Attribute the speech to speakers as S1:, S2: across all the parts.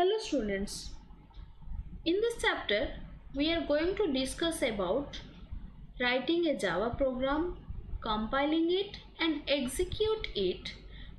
S1: Hello students, in this chapter we are going to discuss about writing a Java program, compiling it and execute it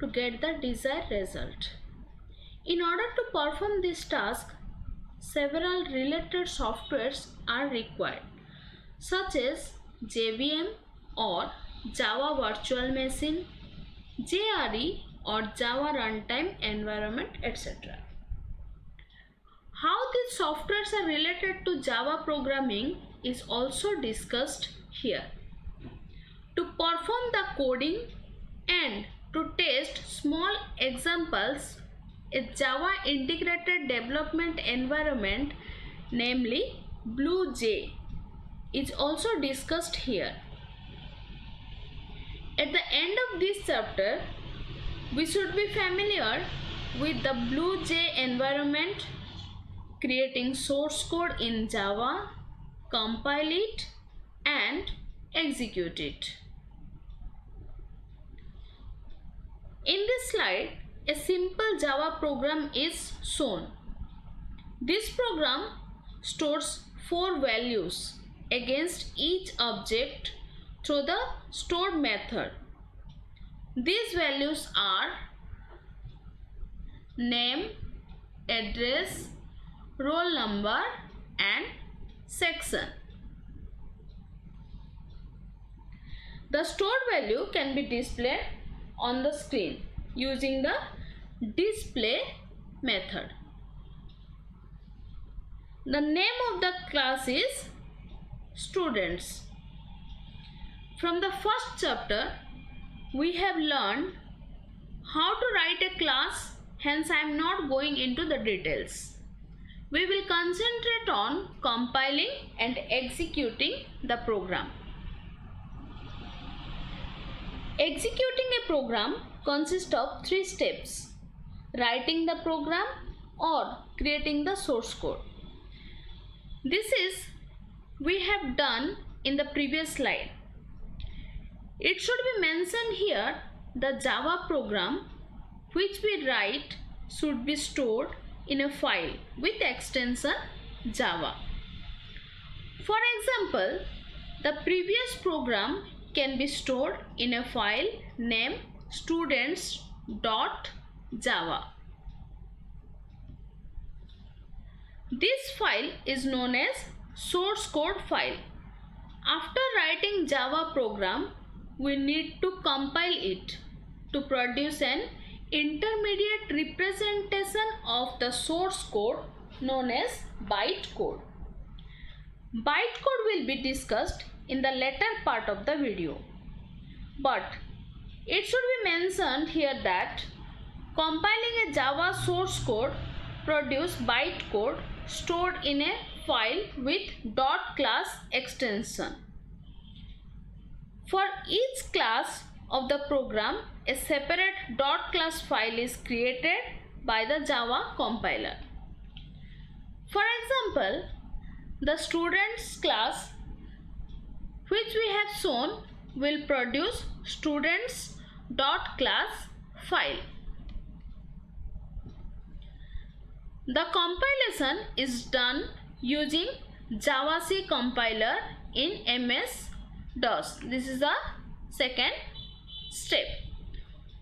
S1: to get the desired result. In order to perform this task, several related softwares are required such as JVM or Java Virtual Machine, JRE or Java Runtime Environment, etc. How these softwares are related to Java programming is also discussed here. To perform the coding and to test small examples, a Java integrated development environment, namely BlueJ, is also discussed here. At the end of this chapter, we should be familiar with the BlueJ environment, creating source code in Java, compile it and execute it. In this slide, a simple Java program is shown. This program stores 4 values against each object through the stored method. These values are name, address, roll number and section. The stored value can be displayed on the screen using the display method. The name of the class is students. From the first chapter, we have learned how to write a class, hence I am not going into the details. We will concentrate on compiling and executing the program. Executing a program consists of 3 steps: writing the program or creating the source code. This is we have done in the previous slide. It should be mentioned here the Java program which we write should be stored in a file with extension Java. For example, the previous program can be stored in a file named students.java. This file is known as source code file. After writing Java program, we need to compile it to produce an intermediate representation of the source code known as bytecode. Bytecode will be discussed in the later part of the video. But it should be mentioned here that compiling a Java source code produces bytecode stored in a file with .class extension. For each class of the program, a separate .class file is created by the Java compiler. For example, the students class which we have shown will produce students.class file. The compilation is done using JavaC compiler in MS-DOS. This is the second step.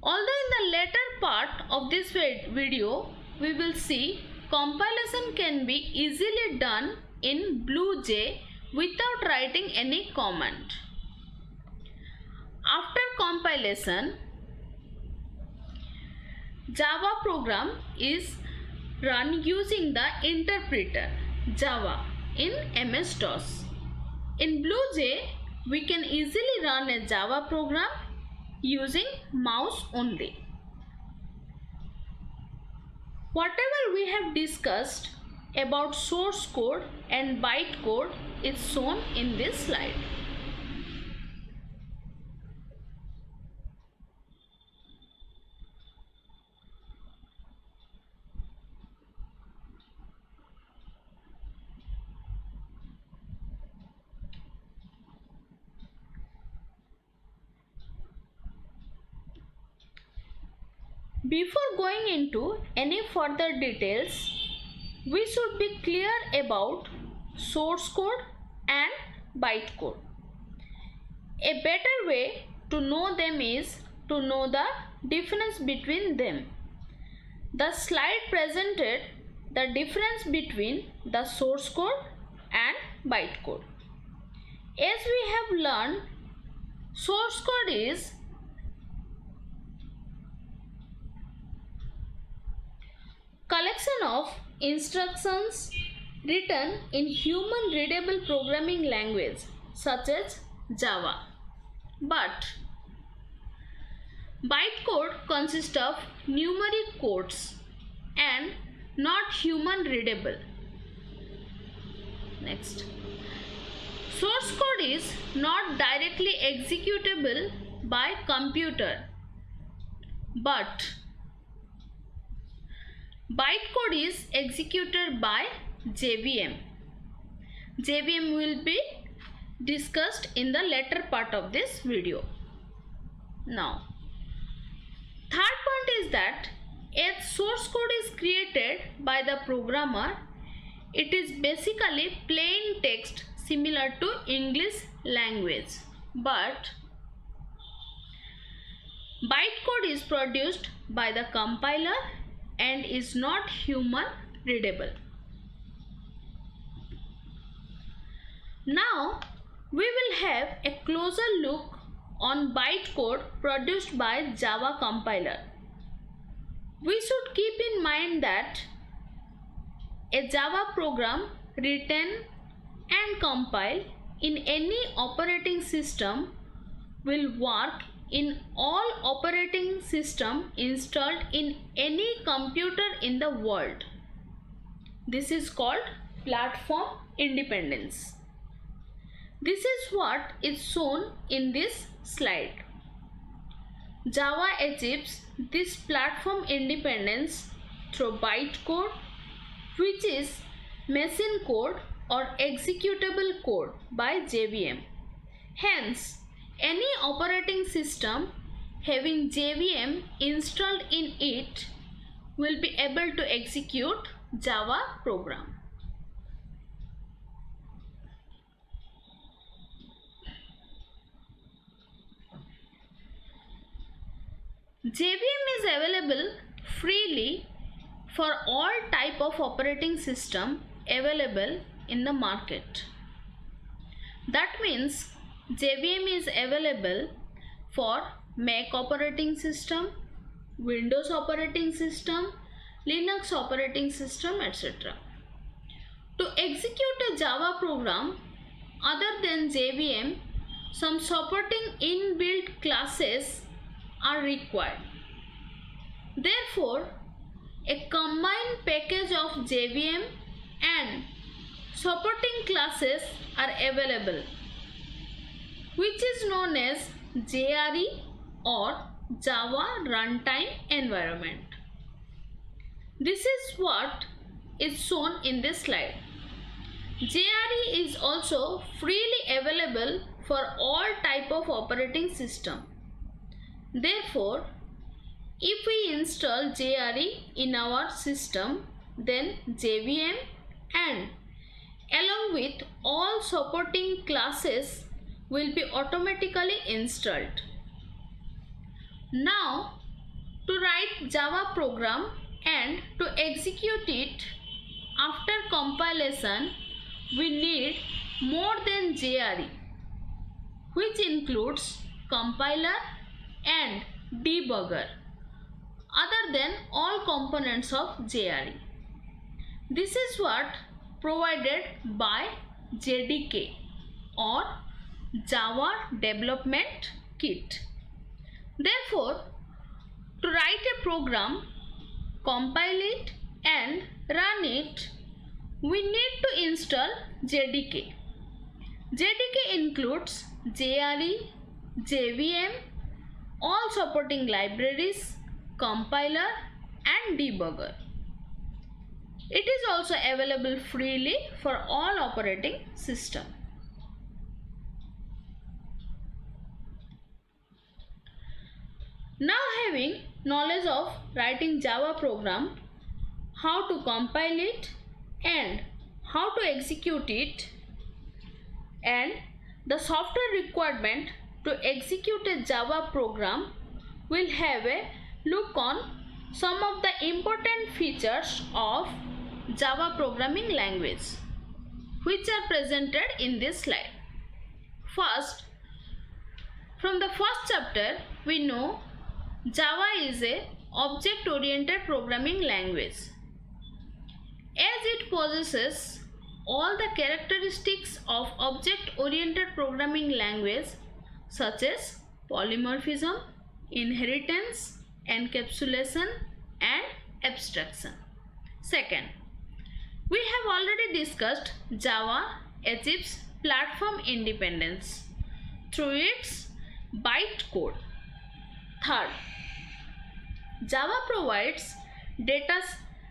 S1: Although in the later part of this video, we will see compilation can be easily done in BlueJ without writing any command. After compilation, Java program is run using the interpreter Java in MS-DOS. In BlueJ, we can easily run a Java program using mouse only. Whatever we have discussed about source code and bytecode is shown in this slide. Before going into any further details, we should be clear about source code and bytecode. A better way to know them is to know the difference between them. The slide presented the difference between the source code and bytecode. As we have learned, source code is collection of instructions written in human readable programming language such as Java. But bytecode consists of numeric codes and not human readable. Next. Source code is not directly executable by computer, but bytecode is executed by JVM. JVM will be discussed in the later part of this video. Now, third point is that as source code is created by the programmer, it is basically plain text similar to English language, but bytecode is produced by the compiler and is not human readable. Now we will have a closer look on bytecode produced by Java compiler. We should keep in mind that a Java program written and compiled in any operating system will work in all operating system installed in any computer in the world. This is called platform independence. This is what is shown in this slide. Java achieves this platform independence through bytecode, which is machine code or executable code by JVM. Hence, any operating system having JVM installed in it will be able to execute Java program. JVM is available freely for all type of operating system available in the market. That means JVM is available for Mac operating system, Windows operating system, Linux operating system, etc. To execute a Java program other than JVM, some supporting inbuilt classes are required. Therefore, a combined package of JVM and supporting classes are available, which is known as JRE or Java Runtime Environment. This is what is shown in this slide. JRE is also freely available for all type of operating system. Therefore, if we install JRE in our system, then JVM and along with all supporting classes will be automatically installed. Now, to write Java program and to execute it after compilation, we need more than JRE, which includes compiler and debugger other than all components of JRE. This is what provided by JDK or Java Development Kit. Therefore, to write a program, compile it and run it, we need to install JDK. JDK includes JRE, JVM, all supporting libraries, compiler and debugger. It is also available freely for all operating systems. Now having knowledge of writing Java program, how to compile it and how to execute it, and the software requirement to execute a Java program. We'll have a look on some of the important features of Java programming language, which are presented in this slide. First, from the first chapter, we know Java is a object-oriented programming language, as it possesses all the characteristics of object-oriented programming language such as polymorphism, inheritance, encapsulation and abstraction. Second, we have already discussed Java achieves platform independence through its bytecode. Third, Java provides data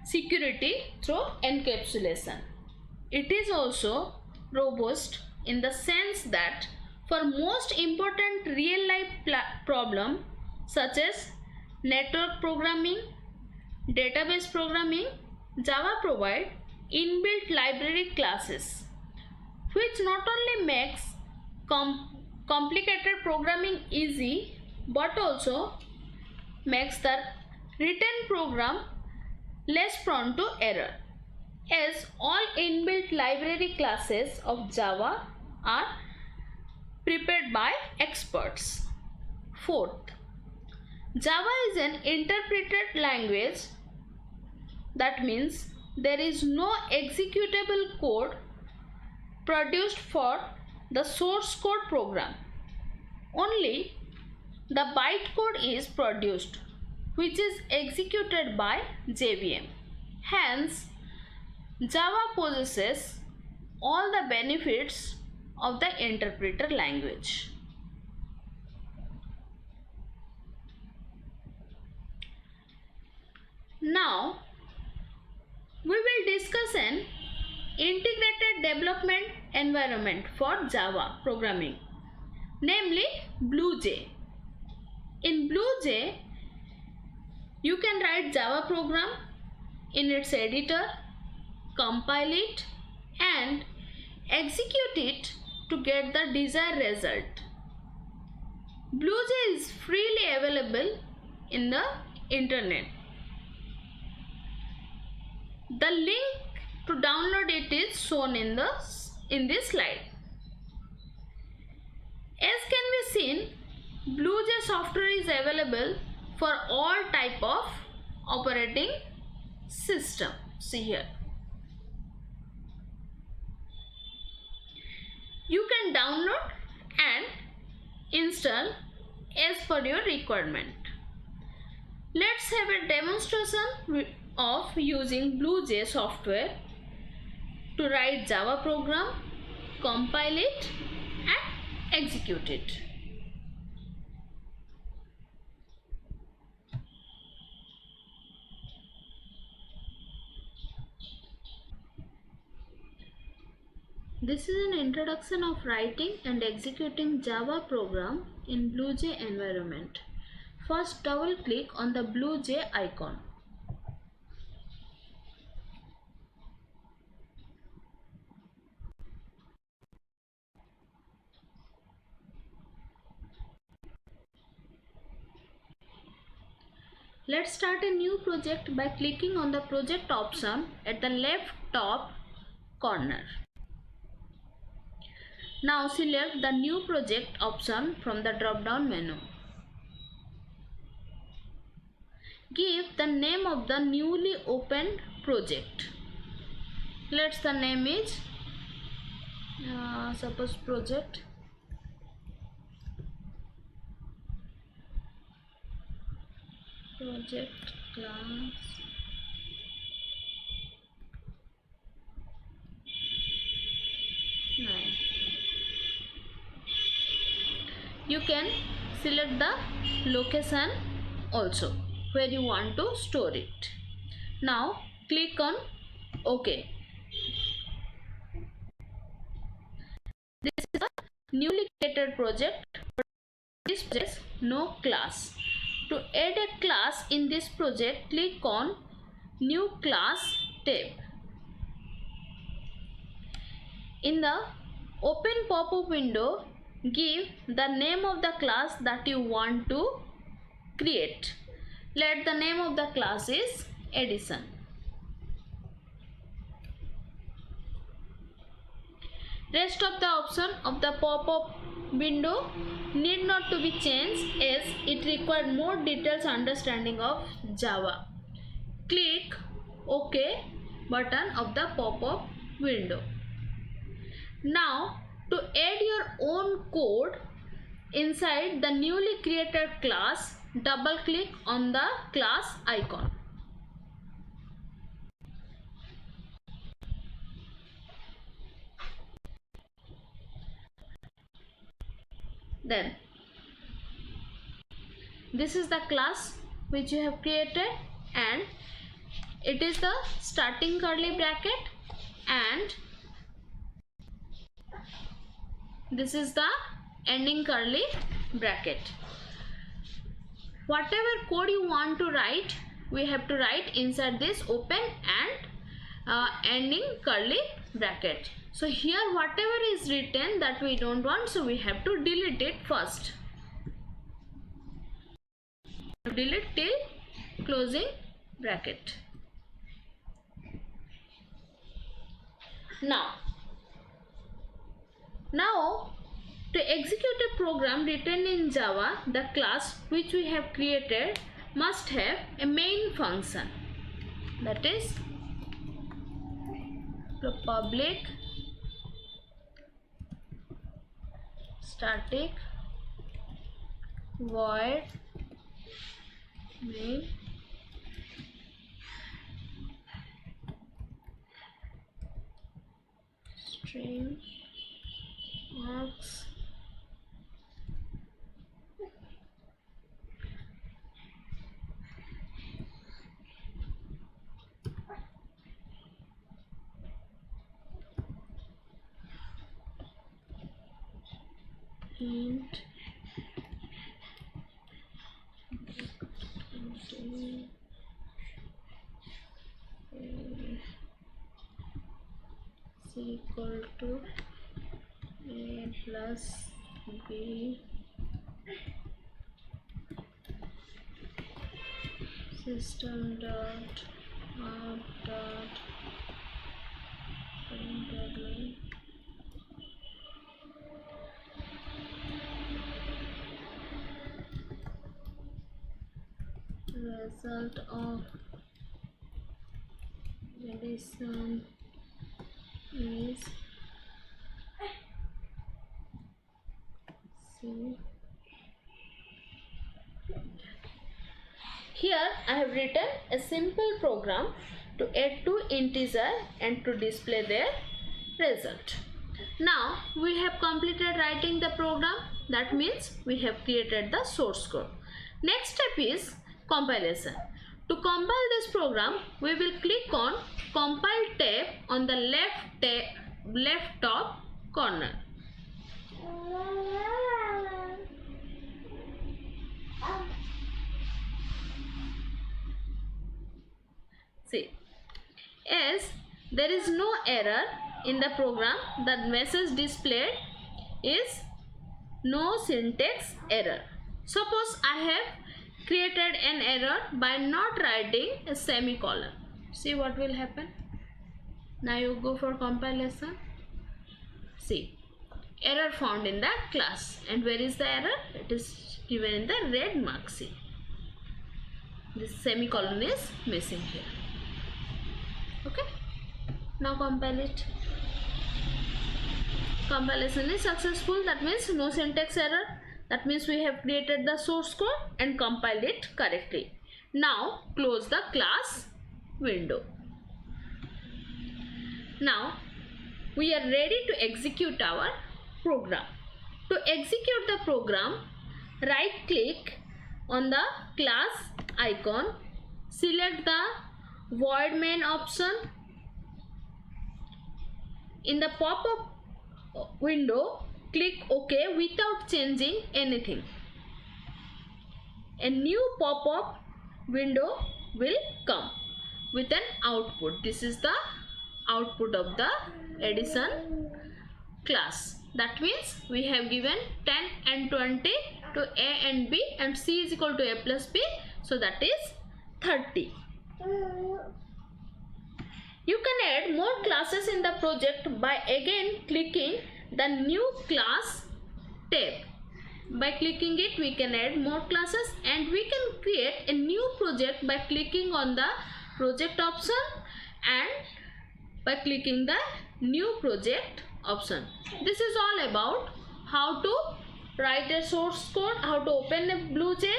S1: security through encapsulation. It is also robust in the sense that for most important real-life problems such as network programming, database programming, Java provides inbuilt library classes, which not only makes complicated programming easy but also makes the written program less prone to error, as all inbuilt library classes of Java are prepared by experts. Fourth, Java is an interpreted language. That means there is no executable code produced for the source code program. Only the bytecode is produced, which is executed by JVM. Hence, Java possesses all the benefits of the interpreter language. Now, we will discuss an integrated development environment for Java programming, namely BlueJ. In BlueJ, you can write Java program in its editor, compile it and execute it to get the desired result. BlueJ is freely available in the internet. The link to download it is shown in this slide. As can be seen, BlueJ software is available for all type of operating system. See here. You can download and install as per your requirement. Let's have a demonstration of using BlueJ software to write Java program, compile it and execute it. This is an introduction of writing and executing Java program in BlueJ environment. First, double click on the BlueJ icon. Let's start a new project by clicking on the project option at the left top corner. Now select the new project option from the drop down menu. Give the name of the newly opened project. Let's the name is suppose project class nine. You can select the location also where you want to store it. Now click on OK. This is a newly created project. This is no class. To add a class in this project, click on New Class tab. In the open pop-up window, give the name of the class that you want to create. Let the name of the class is Edison. Rest of the option of the pop-up window need not to be changed as it requires more detailed understanding of Java. Click OK button of the pop-up window. Now, to add your own code inside the newly created class, double click on the class icon. Then this is the class which you have created, and it is the starting curly bracket, and this is the ending curly bracket. Whatever code you want to write, we have to write inside this open and ending curly bracket. So here whatever is written that we don't want, so we have to delete it first. Delete till closing bracket. Now to execute a program written in Java, the class which we have created must have a main function, that is the public static void main string marks int is equal to a plus b system dot out dot println result of Edison is C. Here I have written a simple program to add two integers and to display their result. Now we have completed writing the program, that means we have created the source code. Next step is compilation. To compile this program, we will click on Compile tab on the left top corner. See, as there is no error in the program, the message displayed is no syntax error. Suppose I have created an error by not writing a semicolon. See what will happen. Now you go for compilation. See, error found in the class. And where is the error? It is given in the red mark. See, this semicolon is missing here. Okay, now compile it. Compilation is successful, that means no syntax error. That means we have created the source code and compiled it correctly. Now close the class window. Now we are ready to execute our program. To execute the program, right click on the class icon, select the void main option. In the pop-up window, click OK without changing anything. a new pop-up window will come with an output. This is the output of the addition class. That means we have given 10 and 20 to A and B, and C is equal to A plus B, so that is 30. You can add more classes in the project by again clicking the new class tab. By clicking it, we can add more classes, and we can create a new project by clicking on the project option and by clicking the new project option. This is all about how to write a source code, how to open a BlueJ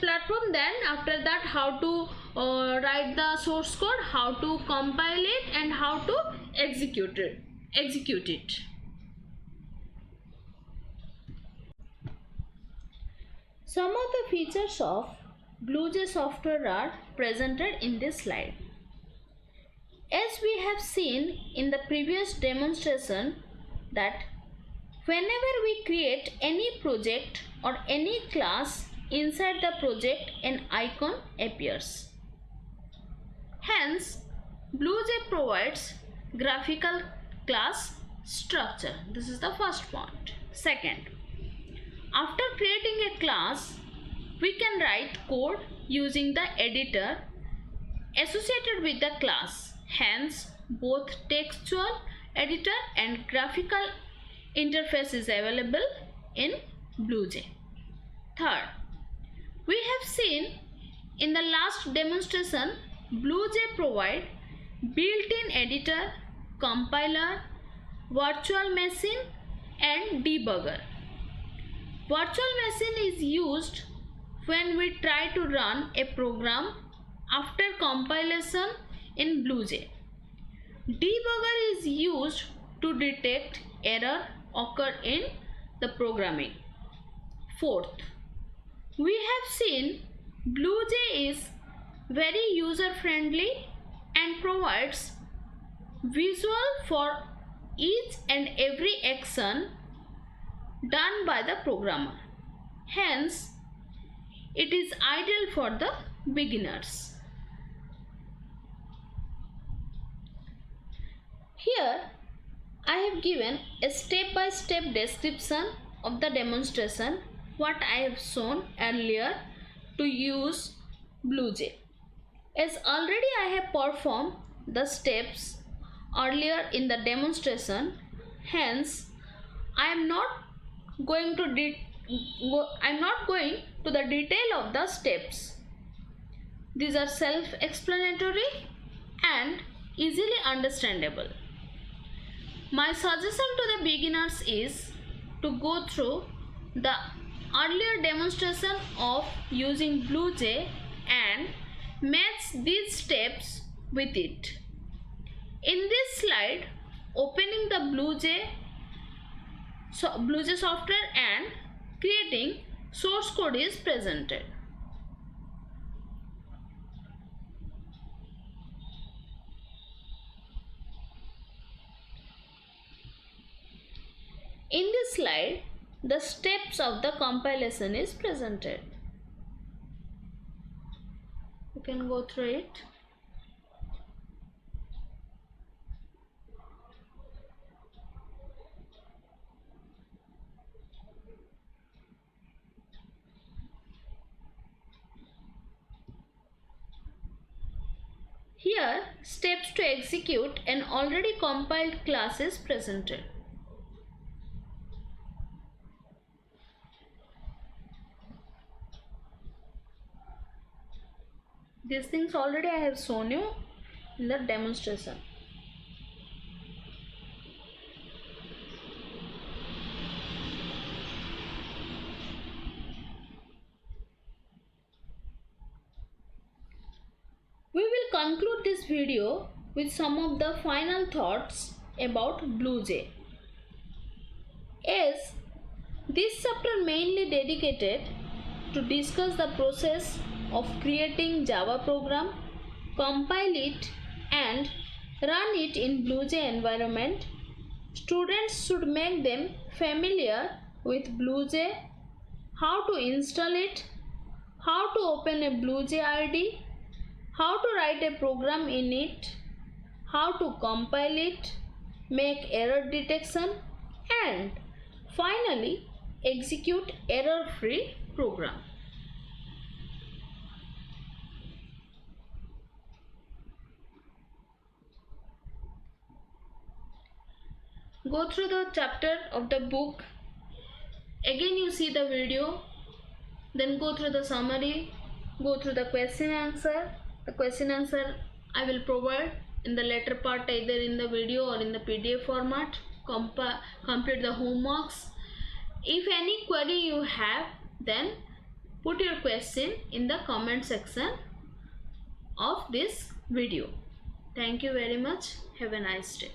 S1: platform, then after that how to write the source code, how to compile it, and how to execute it. Some of the features of BlueJ software are presented in this slide. As we have seen in the previous demonstration, that whenever we create any project or any class, inside the project an icon appears. Hence, BlueJ provides graphical class structure. This is the first point. Second, after creating a class, we can write code using the editor associated with the class. Hence, both textual editor and graphical interface is available in BlueJ. Third, we have seen in the last demonstration, BlueJ provide built-in editor, compiler, virtual machine, and debugger. Virtual machine is used when we try to run a program after compilation in BlueJ. Debugger is used to detect error occur in the programming. Fourth, we have seen BlueJ is very user friendly and provides visual for each and every action done by the programmer. Hence, it is ideal for the beginners. Here, I have given a step-by-step description of the demonstration what I have shown earlier to use BlueJ. As already I have performed the steps earlier in the demonstration, hence I am not going to the detail of the steps. These are self-explanatory and easily understandable. My suggestion to the beginners is to go through the earlier demonstration of using BlueJ and match these steps with it. In this slide, opening the BlueJ software and creating source code is presented. In this slide, the steps of the compilation is presented. You can go through it. Here, steps to execute an already compiled class is presented. These things already I have shown you in the demonstration. We will conclude this video with some of the final thoughts about BlueJ. As this chapter mainly dedicated to discuss the process of creating Java program, compile it and run it in BlueJ environment, students should make them familiar with BlueJ, how to install it, how to open a BlueJ IDE, how to write a program in it, how to compile it, make error detection, and finally execute error-free program. Go through the chapter of the book. Again you see the video, then go through the summary, go through the question answer. The question answer I will provide in the later part, either in the video or in the PDF format. Complete the homeworks. If any query you have, then put your question in the comment section of this video. Thank you very much. Have a nice day.